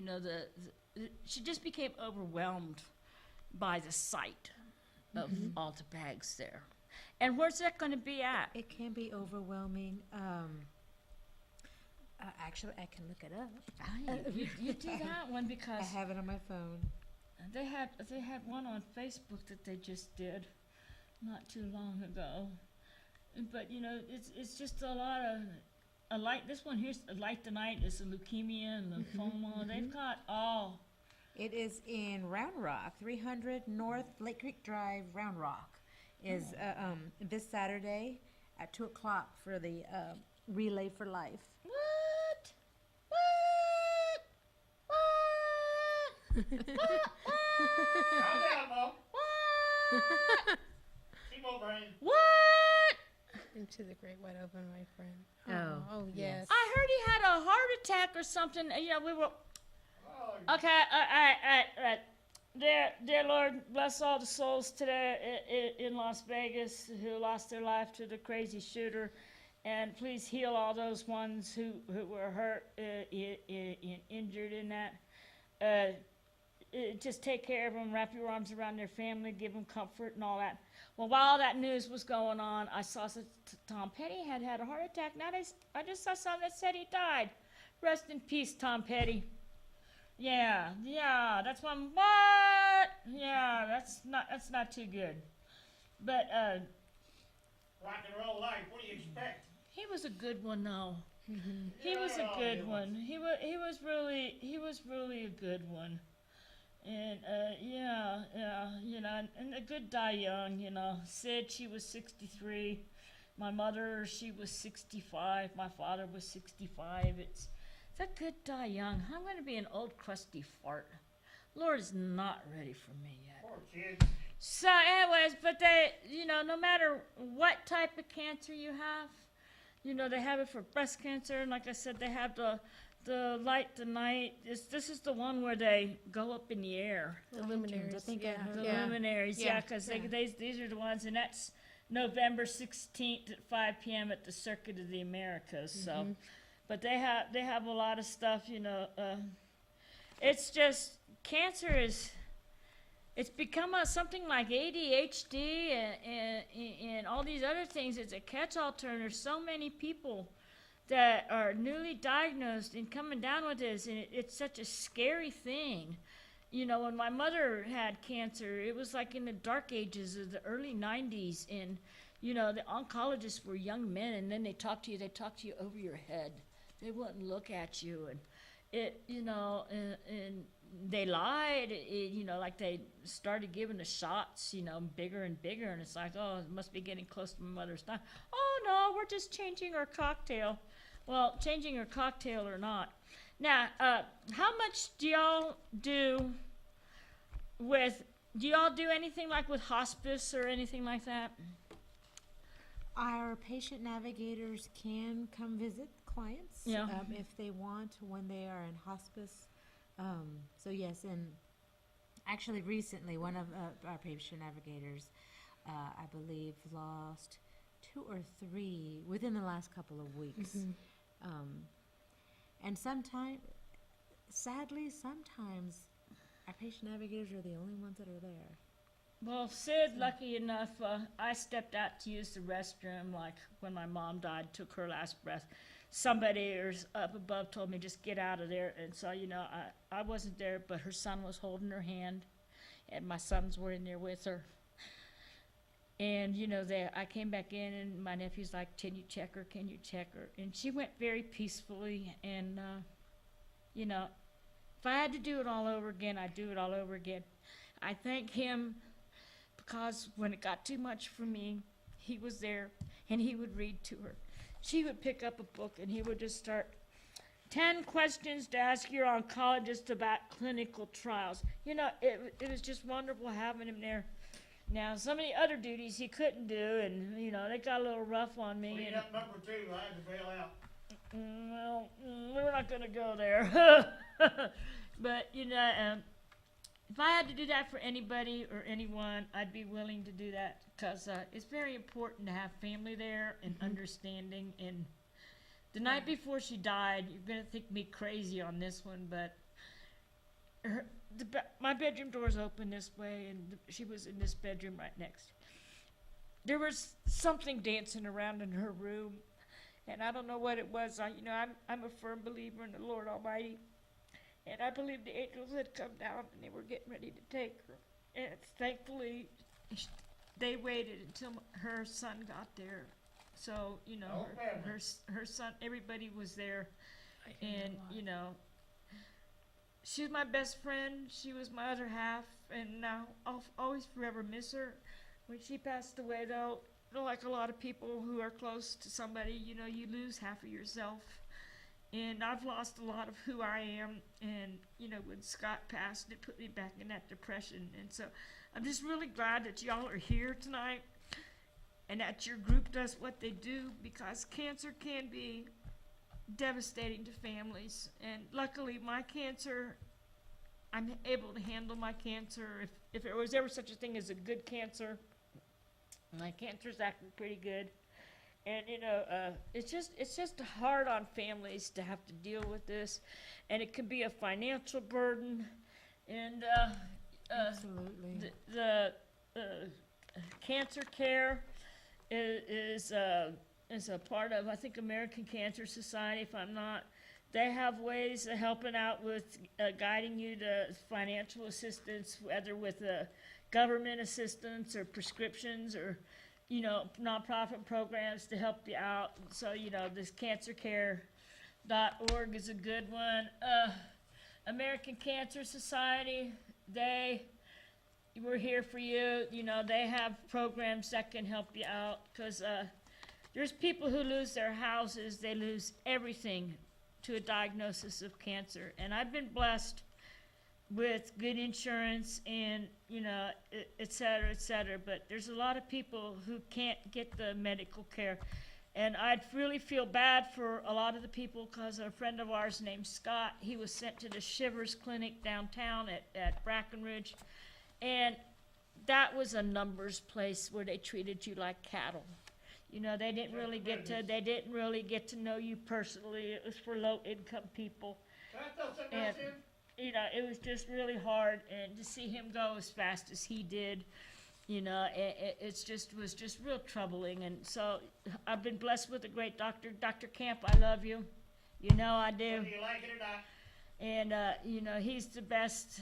she just became overwhelmed by the sight of all the bags there. And where's that going to be at? It can be overwhelming. Actually, I can look it up. You do that one I because have it on my phone. they had one on Facebook that they just did not too long ago. But it's just a lot of a light. This one here's a light the night is the leukemia and lymphoma. They've got all. It is in Round Rock, 300 North Lake Creek Drive, Round Rock. Is this Saturday at 2:00 for the Relay for Life. What? Calm down, Mom. Keep on, Brian. What? Into the great wide open, my friend. Oh, Oh, yes. I heard he had a heart attack or something. We were. Oh, Okay, all right. Dear Lord, bless all the souls today in Las Vegas who lost their life to the crazy shooter, and please heal all those ones who were hurt, injured in that. Just take care of them, wrap your arms around their family, give them comfort and all that. Well, while that news was going on, I saw Tom Petty had a heart attack. Now I just saw something that said he died. Rest in peace, Tom Petty. Yeah, that's one. What? Yeah, that's not too good. But rock and roll life. What do you expect? he was a good one, though. He was a good one. He was really a good one. And and a good die young. Sid, she was 63. My mother, she was 65. My father was 65. It's a good die young. I'm going to be an old crusty fart. Lord is not ready for me yet. Poor kid. So, anyways, but they, no matter what type of cancer you have, they have it for breast cancer, and like I said, they have the light the night. This is the one where they go up in the air. The luminaries. I think yeah. The yeah. luminaries, Yeah, because yeah. these are the ones, and that's November 16th at 5 p.m. at the Circuit of the Americas. So, but they have a lot of stuff. It's just cancer is. It's become something like ADHD and all these other things. It's a catch-all term. There's so many people that are newly diagnosed and coming down with this, and it's such a scary thing. When my mother had cancer, it was like in the dark ages of the early 90s, and, the oncologists were young men, and then they talked to you over your head. They wouldn't look at you, and and they lied, like they started giving the shots, bigger and bigger, and it's like, oh, it must be getting close to my mother's time. Oh, no, we're just changing our cocktail. Well, changing your cocktail or not. Now, how much do y'all do anything like with hospice or anything like that? Our patient navigators can come visit clients if they want when they are in hospice. So yes, and actually recently one of our patient navigators, I believe, lost 2 or 3 within the last couple of weeks. And sadly, sometimes our patient navigators are the only ones that are there. Well, Sid, lucky enough, I stepped out to use the restroom, like when my mom died, took her last breath. Somebody up above told me, just get out of there. And so, I wasn't there, but her son was holding her hand, and my sons were in there with her. And, I came back in, and my nephew's like, can you check her? Can you check her? And she went very peacefully. And, if I had to do it all over again, I'd do it all over again. I thank him because when it got too much for me, he was there, and he would read to her. She would pick up a book, and he would just start 10 questions to ask your oncologist about clinical trials. It was just wonderful having him there. Now, some of the other duties he couldn't do, and, they got a little rough on me. Clean up number 2. I had to bail out. Well, we're not going to go there. But, if I had to do that for anybody or anyone, I'd be willing to do that because it's very important to have family there and understanding. And the night before she died, you're gonna think me crazy on this one, but my bedroom door's open this way, and she was in this bedroom right next. There was something dancing around in her room, and I don't know what it was. I'm a firm believer in the Lord Almighty, and I believe the angels had come down and they were getting ready to take her. And thankfully, they waited until her son got there. So her son, everybody was there, and she was my best friend. She was my other half, and now I'll always forever miss her. When she passed away, though, like a lot of people who are close to somebody, you lose half of yourself. And I've lost a lot of who I am. And, when Scott passed, it put me back in that depression. And so I'm just really glad that y'all are here tonight and that your group does what they do, because cancer can be devastating to families. And luckily, my cancer, I'm able to handle my cancer. If there was ever such a thing as a good cancer, my cancer's acting pretty good. And it's just hard on families to have to deal with this, and it can be a financial burden. And Absolutely. the cancer care is a part of, I think, American Cancer Society. If I'm not, they have ways of helping out with guiding you to financial assistance, whether with government assistance or prescriptions or nonprofit programs to help you out. So, this cancercare.org is a good one. American Cancer Society, we're here for you. They have programs that can help you out, because there's people who lose their houses, they lose everything to a diagnosis of cancer. And I've been blessed with good insurance and, et cetera, but there's a lot of people who can't get the medical care. And I'd really feel bad for a lot of the people, because a friend of ours named Scott, he was sent to the Shivers Clinic downtown at Brackenridge, and that was a numbers place where they treated you like cattle. They didn't really get to know you personally. It was for low-income people. Can I throw something And else in? it was just really hard, and to see him go as fast as he did, was just real troubling. And so I've been blessed with a great doctor, Dr. Camp. I love you. I do. Whether you like it or not. And he's the best.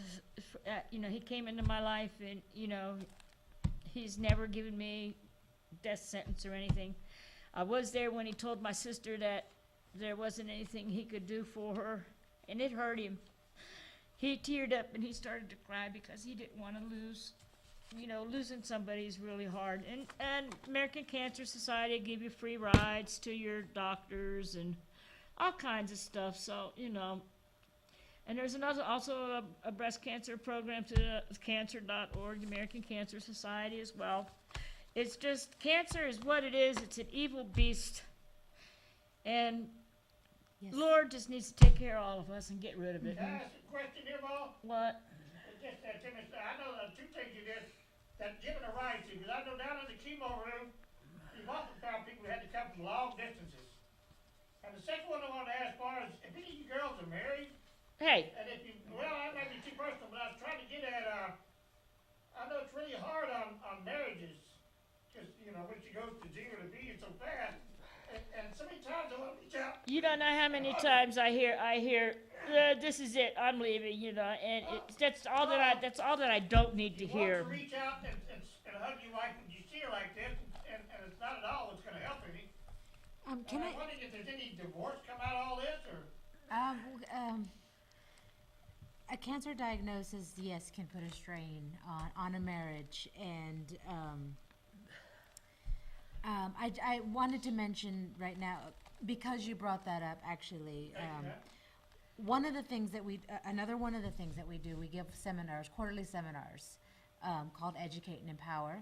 He came into my life, and he's never given me death sentence or anything. I was there when he told my sister that there wasn't anything he could do for her, and it hurt him. He teared up and he started to cry because he didn't want to lose. Losing somebody is really hard. And American Cancer Society give you free rides to your doctors and all kinds of stuff. So, and there's also a breast cancer program to cancer.org, American Cancer Society as well. It's just, cancer is what it is. It's an evil beast. And Yes. Lord just needs to take care of all of us and get rid of it. Can I ask a question here, Ma? What? Just Timmy, I know two things you did that given a ride to, because I know down in the chemo room, you've often found people who had to come from long distances. And the second one I wanted to ask for is, if any of you girls are married, Hey, and if you, well, that may be too personal, but I was trying to get at, I know it's really hard on marriages, because, when she goes to 0 to B, it's so fast. And so many times I want to reach out. you don't know how many times I hear, this is it, I'm leaving, and that's all that I don't need to You hear. want to reach out and hug your wife when you see her like this, and it's not at all what's going to help any. Can I'm wondering if there's any divorce come out of all this, or? A cancer diagnosis, yes, can put a strain on a marriage, and I wanted to mention right now, because you brought that up, actually. One of the things that another one of the things that we do, we give seminars, quarterly seminars, called Educate and Empower,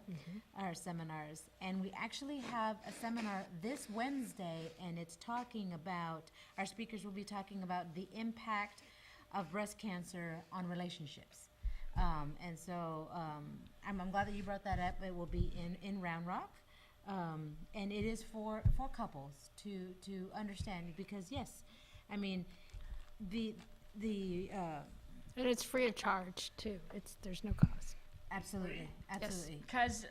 our seminars. And we actually have a seminar this Wednesday, and it's talking about, our speakers will be talking about the impact of breast cancer on relationships. And so I'm glad that you brought that up. It will be in Round Rock. And it is for couples to understand, because yes, I mean, the And it's free of charge too. There's no cost. absolutely. Because,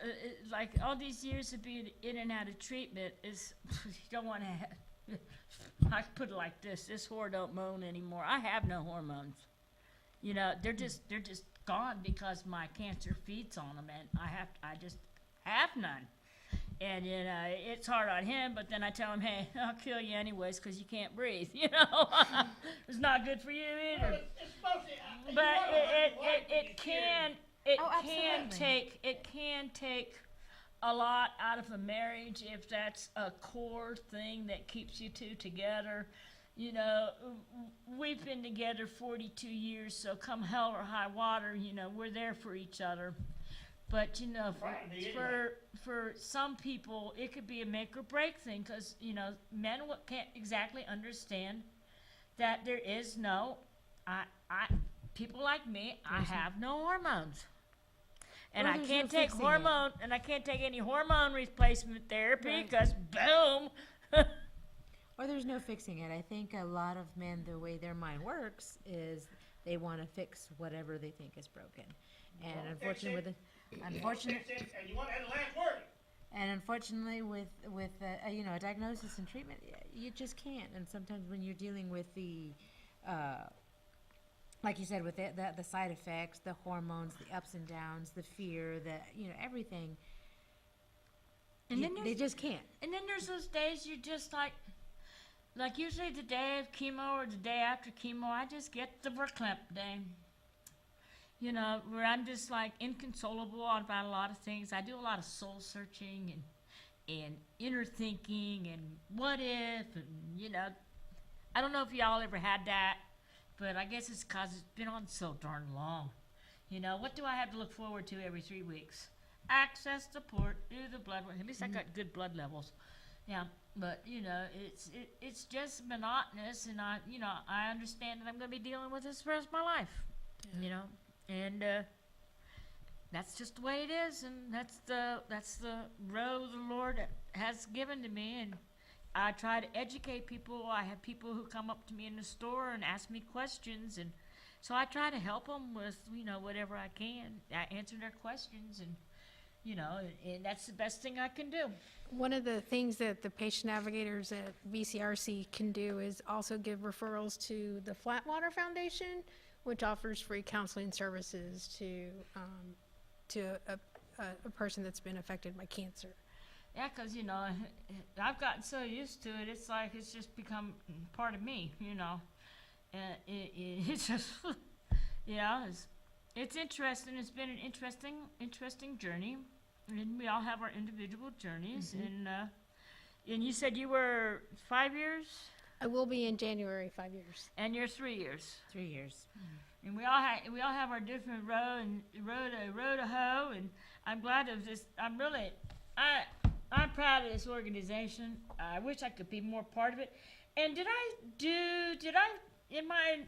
like, all these years of being in and out of treatment is, you don't want to I put it like this whore don't moan anymore. I have no hormones. You know, they're just gone because my cancer feeds on them, and I just have none. And, you know, it's hard on him, but then I tell him, hey, I'll kill you anyways because you can't breathe, you know. It's not good for you either. Well, it's supposed to, But you wanna hurt your wife when it you can Oh, absolutely. it can take a lot out of a marriage if that's a core thing that keeps you two together. You know, we've been together 42 years, so come hell or high water, you know, we're there for each other. But, you know, for some people, it could be a make or break thing, because, you know, men can't exactly understand that there is no, people like me, I have no hormones. And Well, I there's can't no take fixing it. any hormone replacement therapy, Right. because boom. Or there's no fixing it. I think a lot of men, the way their mind works is they want to fix whatever they think is broken. And unfortunately, and you want to have the last word. with you know, a diagnosis and treatment, you just can't. And sometimes when you're dealing with the like you said, with the side effects, the hormones, the ups and downs, the fear, you know, everything, And then they just can't. And then there's those days you're just like usually the day of chemo or the day after chemo, I just get the verklempt day. You know, where I'm just like inconsolable about a lot of things. I do a lot of soul searching and inner thinking and what if, and, you know, I don't know if y'all ever had that, but I guess it's because it's been on so darn long. You know, what do I have to look forward to every 3 weeks? Access to port, do the blood work. At least I got good blood levels. Yeah, but, you know, it's just monotonous, and I understand that I'm going to be dealing with this for the rest of my life, you know, and that's just the way it is, and that's the road the Lord has given to me, and I try to educate people. I have people who come up to me in the store and ask me questions, and so I try to help them with, you know, whatever I can. I answer their questions, and, you know, and that's the best thing I can do. One of the things that the patient navigators at BCRC can do is also give referrals to the Flatwater Foundation, which offers free counseling services to a person that's been affected by cancer. Yeah, 'cause, you know, I've gotten so used to it, it's like it's just become part of me, you know. It's just, yeah, it's interesting. It's been an interesting journey. And we all have our individual journeys. And you said you were 5 years? I will be in January, 5 years. And you're 3 years. 3 years. And we all have our different road to hoe, and I'm glad of this. I'm proud of this organization. I wish I could be more part of it. And am I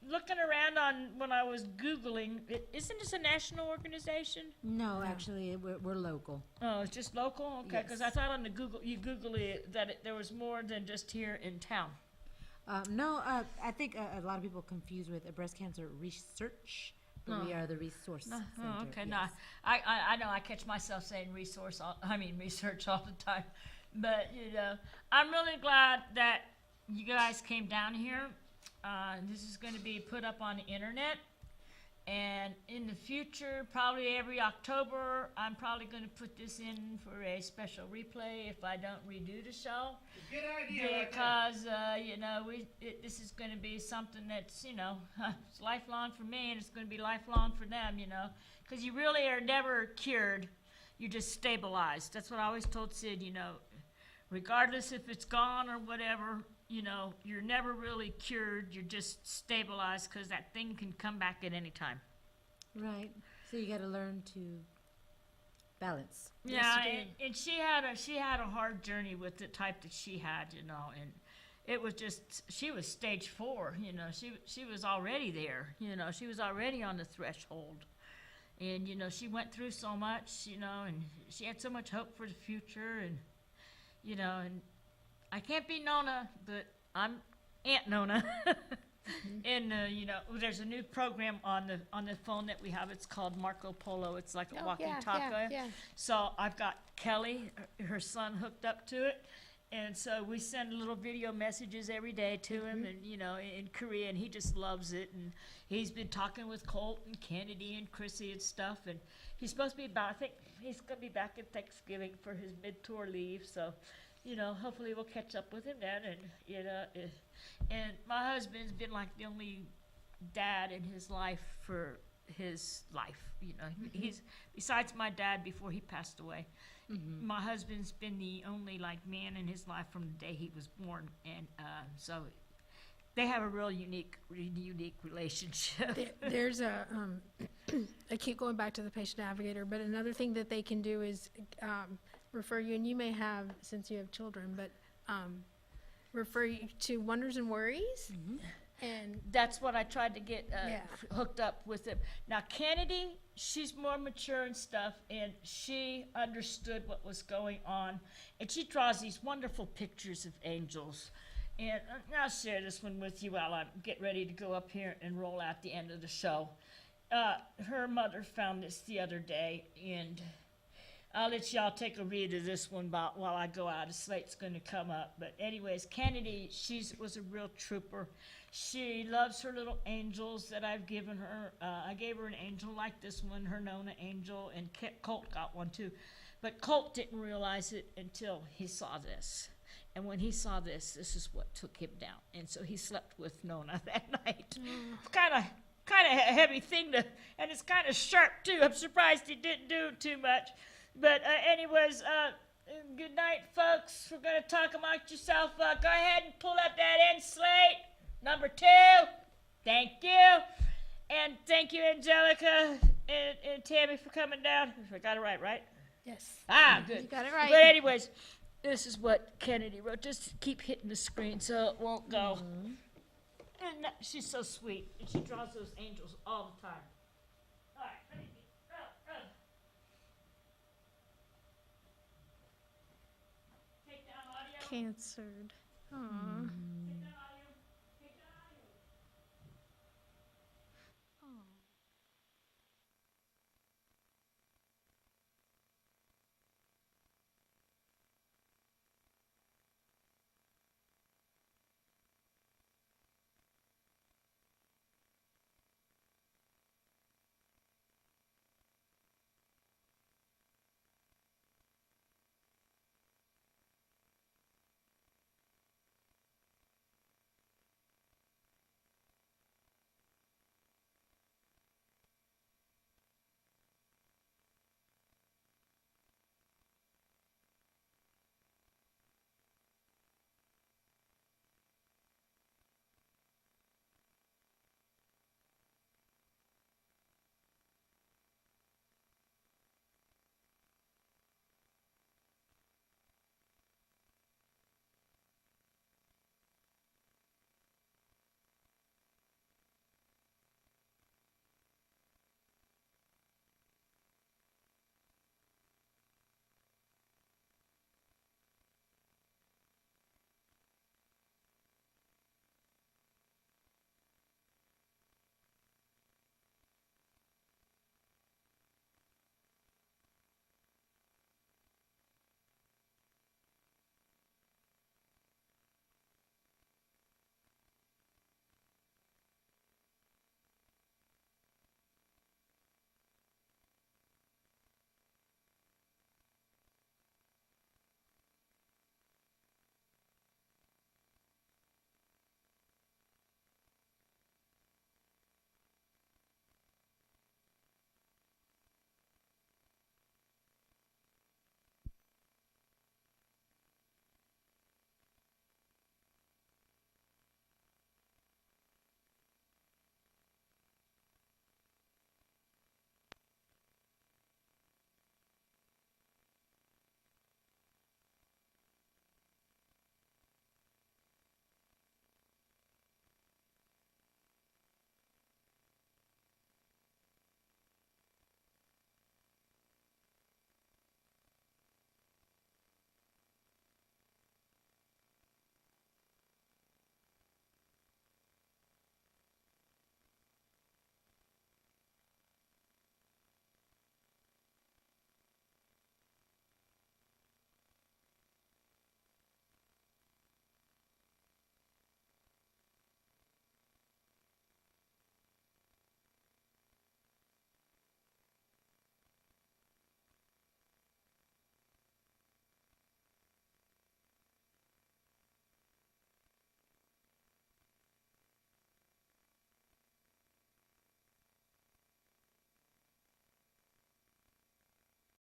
looking around on when I was Googling, isn't this a national organization? No, actually, we're local. Oh, it's just local? Okay, because I Yes. thought on the you Google it that there was more than just here in town. No, I think a lot of people confuse with breast cancer research, but we are the resource center. Oh, okay. Yes. No, I know I catch myself saying research all the time. But, you know, I'm really glad that you guys came down here. This is going to be put up on the internet. And in the future, probably every October, I'm probably going to put this in for a special replay if I don't redo the show. Good idea. Because, you know, this is going to be something that's, you know, it's lifelong for me, and it's going to be lifelong for them, you know. Because you really are never cured. You're just stabilized. That's what I always told Sid, you know. Regardless if it's gone or whatever, you know, you're never really cured. You're just stabilized, because that thing can come back at any time. Right. So you got to learn to balance. Yeah, and she had a hard journey with the type that she had, you know, and it was just, she was stage 4, you know, she was already there, you know, she was already on the threshold, And, you know, she went through so much, you know, and she had so much hope for the future. And, you know, and I can't be Nona, but I'm Aunt Nona. And, you know, there's a new program on the phone that we have. It's called Marco Polo. It's like a walkie-talkie. yeah. So I've got Kelly, her son, hooked up to it. And so we send little video messages every day to him, and, you know, in Korea, and he just loves it. And he's been talking with Colt and Kennedy and Chrissy and stuff. And he's supposed to be back. I think he's going to be back at Thanksgiving for his mid-tour leave. So, you know, hopefully we'll catch up with him then. And, you know, and my husband's been like the only dad in his life for his life. You know, he's, besides my dad before he passed away, my husband's been the only like man in his life from the day he was born. And so they have a real unique relationship. There's a, I keep going back to the patient navigator, but another thing that they can do is refer you, and you may have, since you have children, but refer you to Wonders and Worries. And That's what I tried to get Yeah. hooked up with him. Now, Kennedy, she's more mature and stuff, and she understood what was going on. And she draws these wonderful pictures of angels. And I'll share this one with you while I get ready to go up here and roll out the end of the show. Her mother found this the other day, and I'll let y'all take a read of this one while I go out. The slate's going to come up. But anyways, Kennedy, she was a real trooper. She loves her little angels that I've given her. I gave her an angel like this one, her Nona angel, and Colt got one too. But Colt didn't realize it until he saw this. And when he saw this, this is what took him down. And so he slept with Nona that night. It's kind of a heavy thing and it's kind of sharp too. I'm surprised he didn't do too much. But anyways, good night, folks. We're going to talk amongst yourself. Go ahead and pull up that end slate. Number 2. Thank you. And thank you, Angelica and Tammy, for coming down. I got it right? yes, Good. you got it right. But anyways, this is what Kennedy wrote. Just keep hitting the screen so it won't go. And she's so sweet. And she draws those angels all the time. All right, let me take down audio. Cancered. Aw.